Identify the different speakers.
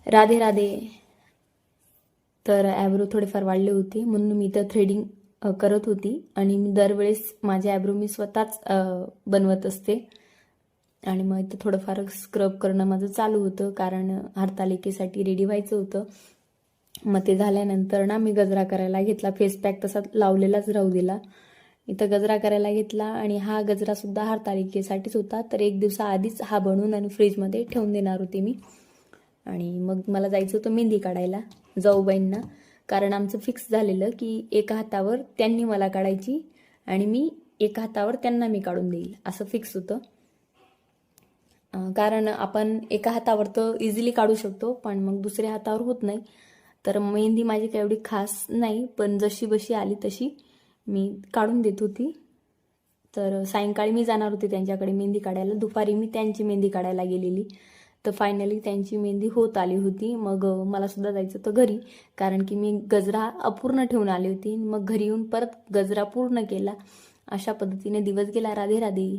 Speaker 1: राधे राधे. तर ॲब्रो थोडेफार वाढले होते म्हणून मी तर थ्रेडिंग करत होती आणि मी दरवेळेस माझे ॲब्रो मी स्वतःच बनवत असते. आणि मग इथं थोडंफार स्क्रब करणं माझं चालू होतं कारण हरतालिकेसाठी रेडी व्हायचं होतं. मग ते झाल्यानंतर ना मी गजरा करायला घेतला. फेस पॅक तसा लावलेलाच राहू दिला. इथं गजरा करायला घेतला आणि हा गजरासुद्धा हरतालिकेसाठीच होता. तर एक दिवसाआधीच हा बनवून आणि फ्रीजमध्ये ठेवून देणार होते मी. आणि मग मला जायचं होतं मेहंदी काढायला जाऊबाईंना, कारण आमचं फिक्स झालेलं की एका हातावर त्यांनी मला काढायची आणि मी एका हातावर त्यांना मी काढून देईल असं फिक्स होतं. कारण आपण एका हातावर तर इझिली काढू शकतो पण मग दुसऱ्या हातावर होत नाही. तर मेहंदी माझी काही एवढी खास नाही पण जशी बशी आली तशी मी काढून देत होती. तर सायंकाळी मी जाणार होते त्यांच्याकडे मेहंदी काढायला. दुपारी मी त्यांची मेहंदी काढायला गेलेली. तर फायनली त्यांची मेहंदी होत आली होती. मग मला सुद्धा जायचं होतं घरी कारण की मी गजरा अपूर्ण ठेवून आली होती. मग घरी येऊन परत गजरा पूर्ण केला. अशा पद्धतीने दिवस गेला. राधे राधे.